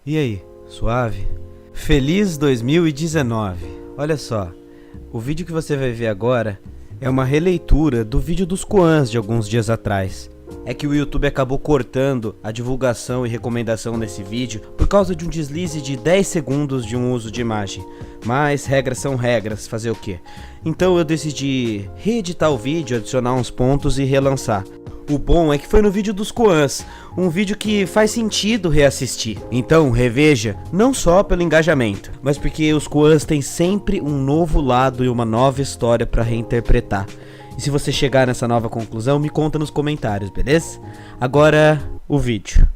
E aí, suave? Feliz 2019! Olha só, o vídeo que você vai ver agora é uma releitura do vídeo dos Koans de alguns dias atrás. É que o YouTube acabou cortando a divulgação e recomendação desse vídeo por causa de um deslize de 10 segundos de um uso de imagem. Mas regras são regras, fazer o quê? Então eu decidi reeditar o vídeo, adicionar uns pontos e relançar. O bom é que foi no vídeo dos Koans, um vídeo que faz sentido reassistir. Então reveja, não só pelo engajamento, mas porque os Koans têm sempre um novo lado e uma nova história para reinterpretar. E se você chegar nessa nova conclusão, me conta nos comentários, beleza? Agora, o vídeo.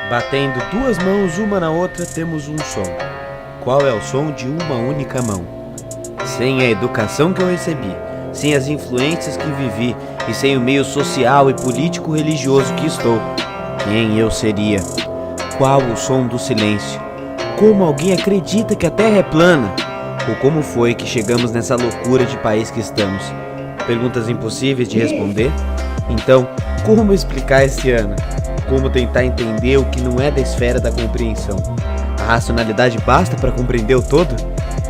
Batendo duas mãos uma na outra, temos um som. Qual é o som de uma única mão? Sem a educação que eu recebi, sem as influências que vivi e sem o meio social e político-religioso que estou, quem eu seria? Qual o som do silêncio? Como alguém acredita que a Terra é plana? Ou como foi que chegamos nessa loucura de país que estamos? Perguntas impossíveis de responder? Então, como explicar esse ano? Como tentar entender o que não é da esfera da compreensão? A racionalidade basta para compreender o todo?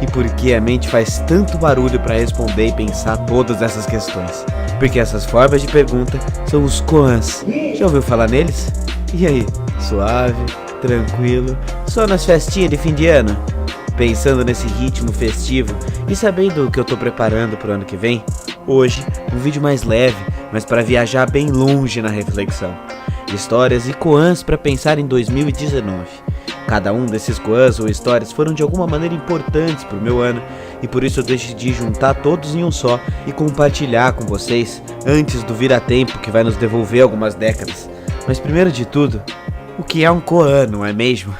E por que a mente faz tanto barulho para responder e pensar todas essas questões? Porque essas formas de pergunta são os Koans. Já ouviu falar neles? E aí, suave? Tranquilo, só nas festinhas de fim de ano? Pensando nesse ritmo festivo e sabendo o que eu tô preparando pro ano que vem, hoje um vídeo mais leve, mas para viajar bem longe na reflexão. Histórias e Koans para pensar em 2019. Cada um desses Koans ou histórias foram de alguma maneira importantes pro meu ano e por isso eu decidi juntar todos em um só e compartilhar com vocês antes do vira-tempo que vai nos devolver algumas décadas. Mas primeiro de tudo, o que é um Koan, não é mesmo?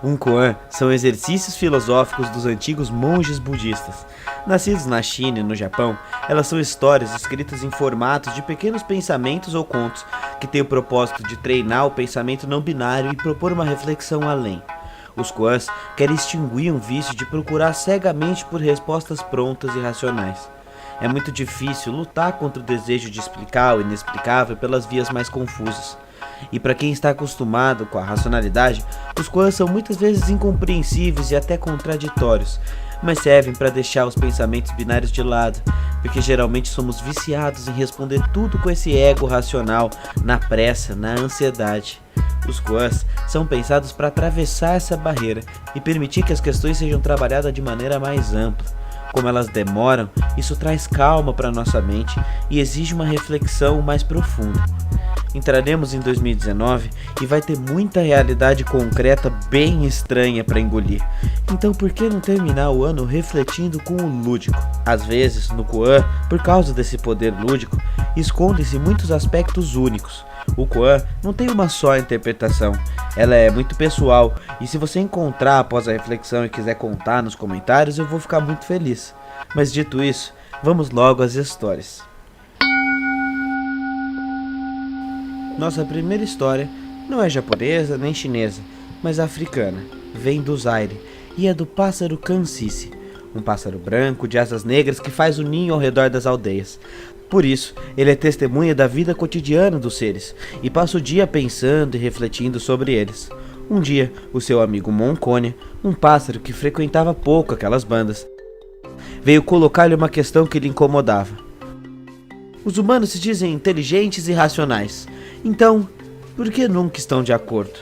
Um Koan são exercícios filosóficos dos antigos monges budistas. Nascidos na China e no Japão, elas são histórias escritas em formatos de pequenos pensamentos ou contos que têm o propósito de treinar o pensamento não binário e propor uma reflexão além. Os Koans querem extinguir um vício de procurar cegamente por respostas prontas e racionais. É muito difícil lutar contra o desejo de explicar o inexplicável pelas vias mais confusas. E para quem está acostumado com a racionalidade, os Koans são muitas vezes incompreensíveis e até contraditórios, mas servem para deixar os pensamentos binários de lado, porque geralmente somos viciados em responder tudo com esse ego racional, na pressa, na ansiedade. Os Koans são pensados para atravessar essa barreira e permitir que as questões sejam trabalhadas de maneira mais ampla. Como elas demoram, isso traz calma para nossa mente e exige uma reflexão mais profunda. Entraremos em 2019 e vai ter muita realidade concreta bem estranha para engolir. Então por que não terminar o ano refletindo com o lúdico? Às vezes, no Koan, por causa desse poder lúdico, escondem-se muitos aspectos únicos. O Koan não tem uma só interpretação, ela é muito pessoal e se você encontrar após a reflexão e quiser contar nos comentários, eu vou ficar muito feliz. Mas dito isso, vamos logo às histórias. Nossa primeira história não é japonesa nem chinesa, mas africana. Vem do Zaire e é do pássaro Kansisi, um pássaro branco de asas negras que faz o ninho ao redor das aldeias. Por isso, ele é testemunha da vida cotidiana dos seres e passa o dia pensando e refletindo sobre eles. Um dia, o seu amigo Monconia, um pássaro que frequentava pouco aquelas bandas, veio colocar-lhe uma questão que lhe incomodava. Os humanos se dizem inteligentes e racionais. Então, por que nunca estão de acordo?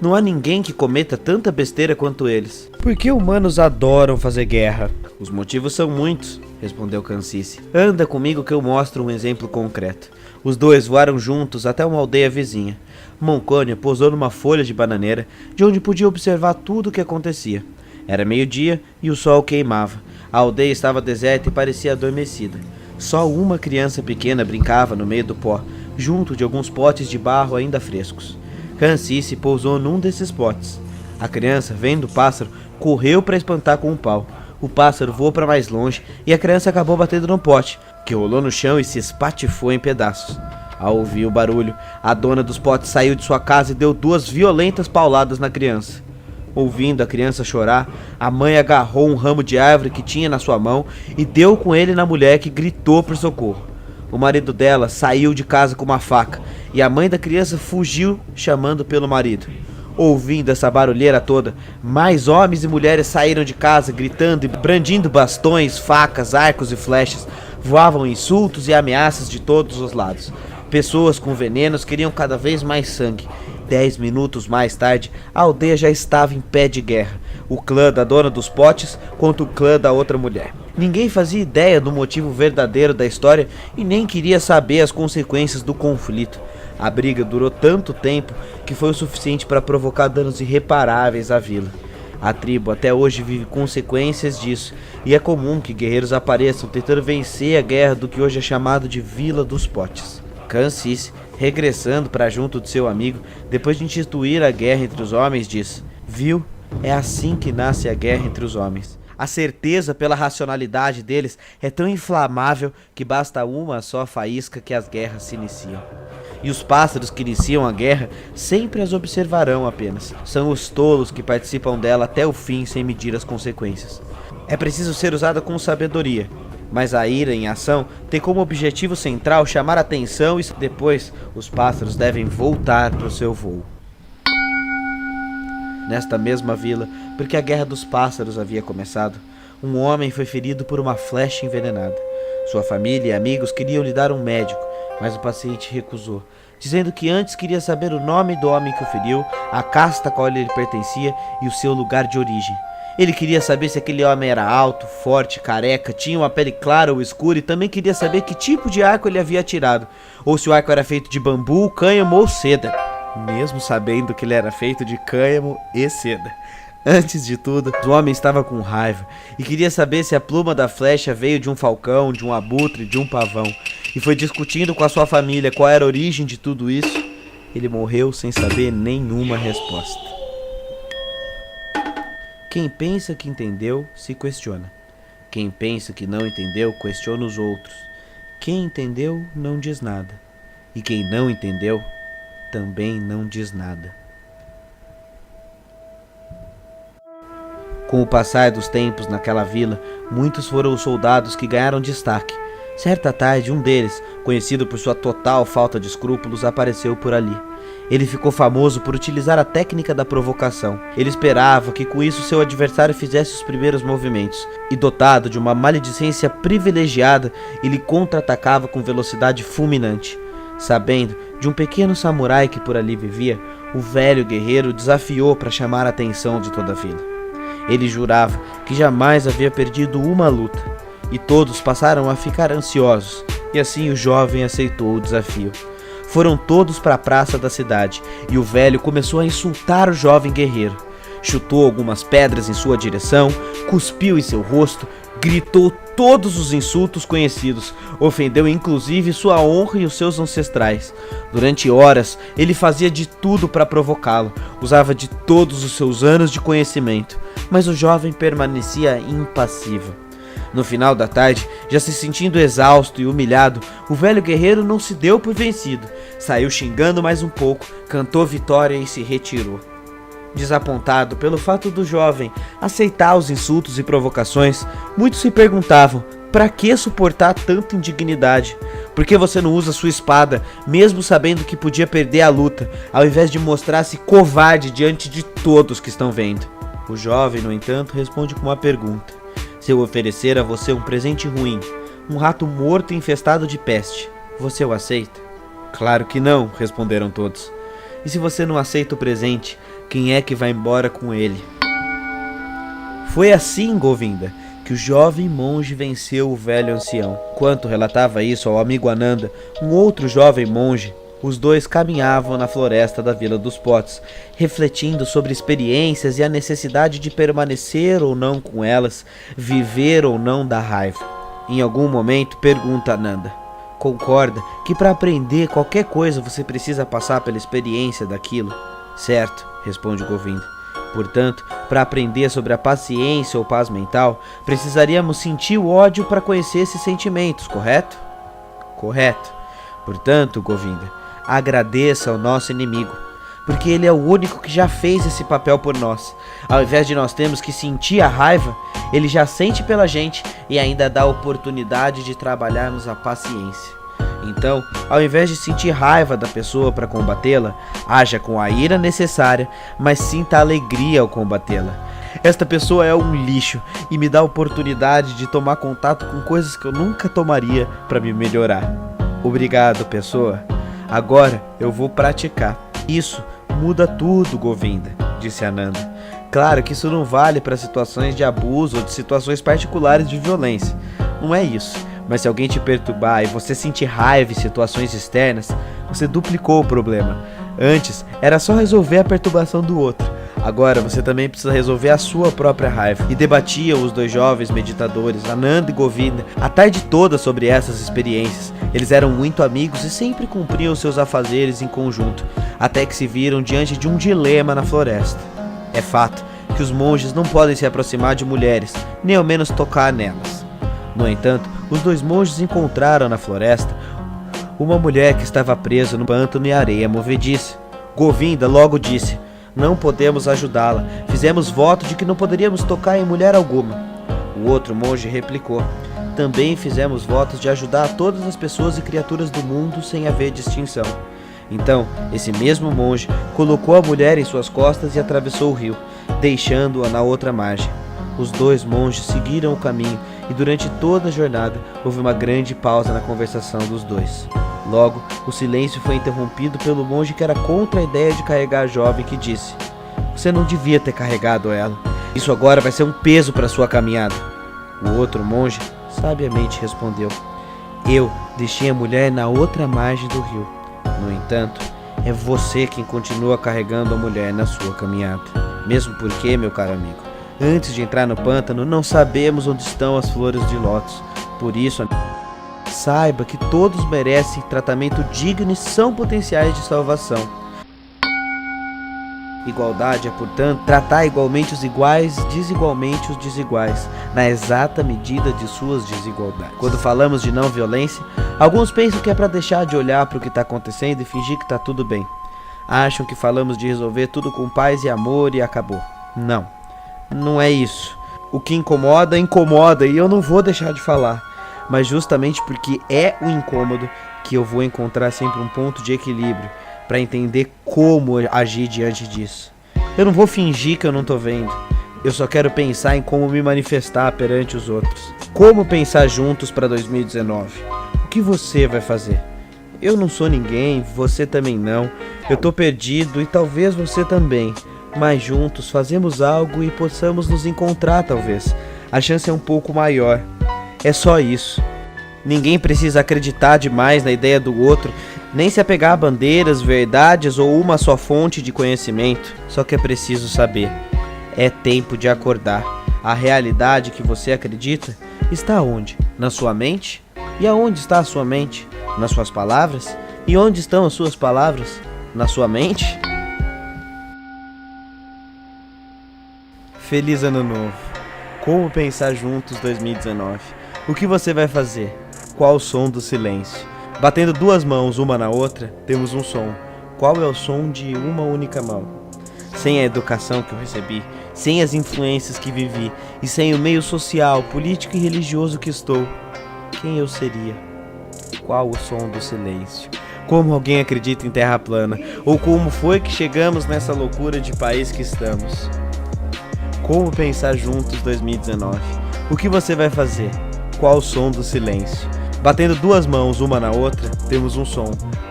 Não há ninguém que cometa tanta besteira quanto eles. Por que humanos adoram fazer guerra? Os motivos são muitos, respondeu Kansisi. Anda comigo que eu mostro um exemplo concreto. Os dois voaram juntos até uma aldeia vizinha. Monconia pousou numa folha de bananeira, de onde podia observar tudo o que acontecia. Era meio-dia e o sol queimava. A aldeia estava deserta e parecia adormecida. Só uma criança pequena brincava no meio do pó, junto de alguns potes de barro ainda frescos. Kansisi pousou num desses potes. A criança, vendo o pássaro, correu para espantar com um pau. O pássaro voou para mais longe e a criança acabou batendo no pote, que rolou no chão e se espatifou em pedaços. Ao ouvir o barulho, a dona dos potes saiu de sua casa e deu 2 violentas pauladas na criança. Ouvindo a criança chorar, a mãe agarrou um ramo de árvore que tinha na sua mão e deu com ele na mulher, que gritou por socorro. O marido dela saiu de casa com uma faca e a mãe da criança fugiu chamando pelo marido. Ouvindo essa barulheira toda, mais homens e mulheres saíram de casa gritando e brandindo bastões, facas, arcos e flechas. Voavam insultos e ameaças de todos os lados. Pessoas com venenos queriam cada vez mais sangue. 10 minutos mais tarde, a aldeia já estava em pé de guerra. O clã da dona dos potes contra o clã da outra mulher. Ninguém fazia ideia do motivo verdadeiro da história e nem queria saber as consequências do conflito. A briga durou tanto tempo que foi o suficiente para provocar danos irreparáveis à vila. A tribo até hoje vive consequências disso, e é comum que guerreiros apareçam tentando vencer a guerra do que hoje é chamado de Vila dos Potes. Kansis, regressando para junto de seu amigo, depois de instituir a guerra entre os homens, diz: "Viu? É assim que nasce a guerra entre os homens. A certeza pela racionalidade deles é tão inflamável que basta uma só faísca que as guerras se iniciam. E os pássaros que iniciam a guerra sempre as observarão apenas. São os tolos que participam dela até o fim sem medir as consequências. É preciso ser usada com sabedoria, mas a ira em ação tem como objetivo central chamar a atenção e depois os pássaros devem voltar para o seu voo." Nesta mesma vila, porque a Guerra dos Pássaros havia começado, um homem foi ferido por uma flecha envenenada. Sua família e amigos queriam lhe dar um médico, mas o paciente recusou, dizendo que antes queria saber o nome do homem que o feriu, a casta a qual ele pertencia e o seu lugar de origem. Ele queria saber se aquele homem era alto, forte, careca, tinha uma pele clara ou escura, e também queria saber que tipo de arco ele havia atirado, ou se o arco era feito de bambu, cânhamo ou seda. Mesmo sabendo que ele era feito de cânhamo e seda. Antes de tudo, o homem estava com raiva e queria saber se a pluma da flecha veio de um falcão, de um abutre, de um pavão. E foi discutindo com a sua família qual era a origem de tudo isso. Ele morreu sem saber nenhuma resposta. Quem pensa que entendeu, se questiona. Quem pensa que não entendeu, questiona os outros. Quem entendeu, não diz nada. E quem não entendeu, também não diz nada. Com o passar dos tempos naquela vila, muitos foram os soldados que ganharam destaque. Certa tarde, um deles, conhecido por sua total falta de escrúpulos, apareceu por ali. Ele ficou famoso por utilizar a técnica da provocação. Ele esperava que com isso seu adversário fizesse os primeiros movimentos, e dotado de uma maledicência privilegiada, ele contra-atacava com velocidade fulminante. Sabendo de um pequeno samurai que por ali vivia, o velho guerreiro desafiou para chamar a atenção de toda a vila. Ele jurava que jamais havia perdido uma luta, e todos passaram a ficar ansiosos, e assim o jovem aceitou o desafio. Foram todos para a praça da cidade, e o velho começou a insultar o jovem guerreiro. Chutou algumas pedras em sua direção, cuspiu em seu rosto, gritou todos os insultos conhecidos, ofendeu inclusive sua honra e os seus ancestrais. Durante horas, ele fazia de tudo para provocá-lo, usava de todos os seus anos de conhecimento, mas o jovem permanecia impassível. No final da tarde, já se sentindo exausto e humilhado, o velho guerreiro não se deu por vencido. Saiu xingando mais um pouco, cantou vitória e se retirou. Desapontado pelo fato do jovem aceitar os insultos e provocações, muitos se perguntavam: para que suportar tanta indignidade? Por que você não usa sua espada, mesmo sabendo que podia perder a luta, ao invés de mostrar-se covarde diante de todos que estão vendo? O jovem, no entanto, responde com uma pergunta: se eu oferecer a você um presente ruim, um rato morto e infestado de peste, você o aceita? Claro que não, responderam todos. E se você não aceita o presente, quem é que vai embora com ele? Foi assim, Govinda, que o jovem monge venceu o velho ancião. Enquanto relatava isso ao amigo Ananda, um outro jovem monge, os dois caminhavam na floresta da Vila dos Potes, refletindo sobre experiências e a necessidade de permanecer ou não com elas, viver ou não da raiva. Em algum momento, pergunta Ananda: concorda que para aprender qualquer coisa você precisa passar pela experiência daquilo? Certo, responde Govinda. Portanto, para aprender sobre a paciência ou paz mental, precisaríamos sentir o ódio para conhecer esses sentimentos, correto? Correto. Portanto, Govinda, agradeça ao nosso inimigo, porque ele é o único que já fez esse papel por nós. Ao invés de nós termos que sentir a raiva, ele já sente pela gente e ainda dá a oportunidade de trabalharmos a paciência. Então, ao invés de sentir raiva da pessoa para combatê-la, haja com a ira necessária, mas sinta alegria ao combatê-la. Esta pessoa é um lixo e me dá a oportunidade de tomar contato com coisas que eu nunca tomaria para me melhorar. Obrigado, pessoa. Agora eu vou praticar. Isso muda tudo, Govinda, disse Ananda. Claro que isso não vale para situações de abuso ou de situações particulares de violência. Não é isso. Mas se alguém te perturbar e você sentir raiva em situações externas, você duplicou o problema. Antes, era só resolver a perturbação do outro. Agora você também precisa resolver a sua própria raiva. E debatiam os dois jovens meditadores, Ananda e Govinda, a tarde toda sobre essas experiências. Eles eram muito amigos e sempre cumpriam seus afazeres em conjunto, até que se viram diante de um dilema na floresta. É fato que os monges não podem se aproximar de mulheres, nem ao menos tocar nelas. No entanto, os dois monges encontraram na floresta uma mulher que estava presa no pântano e areia movediça. Govinda logo disse: não podemos ajudá-la. Fizemos voto de que não poderíamos tocar em mulher alguma. O outro monge replicou: também fizemos votos de ajudar todas as pessoas e criaturas do mundo sem haver distinção. Então, esse mesmo monge colocou a mulher em suas costas e atravessou o rio, deixando-a na outra margem. Os dois monges seguiram o caminho e durante toda a jornada houve uma grande pausa na conversação dos dois. Logo, o silêncio foi interrompido pelo monge que era contra a ideia de carregar a jovem, que disse: você não devia ter carregado ela. Isso agora vai ser um peso para sua caminhada. O outro monge sabiamente respondeu: eu deixei a mulher na outra margem do rio. No entanto, é você quem continua carregando a mulher na sua caminhada. Mesmo porque, meu caro amigo, antes de entrar no pântano, não sabemos onde estão as flores de lótus. Por isso, saiba que todos merecem tratamento digno e são potenciais de salvação. Igualdade é, portanto, tratar igualmente os iguais, desigualmente os desiguais, na exata medida de suas desigualdades. Quando falamos de não violência, alguns pensam que é para deixar de olhar para o que está acontecendo e fingir que está tudo bem. Acham que falamos de resolver tudo com paz e amor e acabou. Não, não é isso. O que incomoda, incomoda e eu não vou deixar de falar. Mas justamente porque é o incômodo que eu vou encontrar sempre um ponto de equilíbrio para entender como agir diante disso. Eu não vou fingir que eu não tô vendo. Eu só quero pensar em como me manifestar perante os outros. Como pensar juntos para 2019? O que você vai fazer? Eu não sou ninguém, você também não. Eu tô perdido e talvez você também. Mas juntos fazemos algo e possamos nos encontrar talvez. A chance é um pouco maior. É só isso. Ninguém precisa acreditar demais na ideia do outro, nem se apegar a bandeiras, verdades ou uma só fonte de conhecimento. Só que é preciso saber. É tempo de acordar. A realidade que você acredita está onde? Na sua mente? E aonde está a sua mente? Nas suas palavras? E onde estão as suas palavras? Na sua mente? Feliz Ano Novo. Como pensar juntos 2019? O que você vai fazer? Qual o som do silêncio? Batendo duas mãos uma na outra, temos um som. Qual é o som de uma única mão? Sem a educação que eu recebi, sem as influências que vivi e sem o meio social, político e religioso que estou, quem eu seria? Qual o som do silêncio? Como alguém acredita em terra plana? Ou como foi que chegamos nessa loucura de país que estamos? Como pensar juntos 2019? O que você vai fazer? Qual o som do silêncio? Batendo duas mãos uma na outra, temos um som.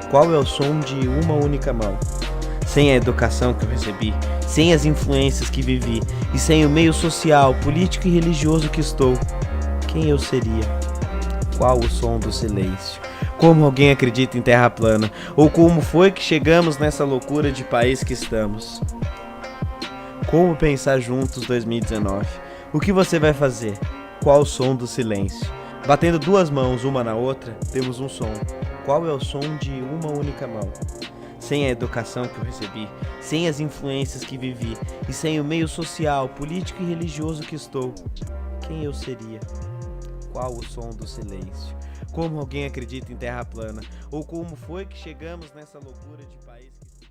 Qual é o som de uma única mão? Sem a educação que eu recebi, sem as influências que vivi e sem o meio social, político e religioso que estou, quem eu seria? Qual o som do silêncio? Como alguém acredita em terra plana? Ou como foi que chegamos nessa loucura de país que estamos? Como pensar juntos 2019? O que você vai fazer? Qual o som do silêncio? Batendo duas mãos uma na outra, temos um som. Qual é o som de uma única mão? Sem a educação que eu recebi, sem as influências que vivi e sem o meio social, político e religioso que estou, quem eu seria? Qual o som do silêncio? Como alguém acredita em terra plana? Ou como foi que chegamos nessa loucura de país que...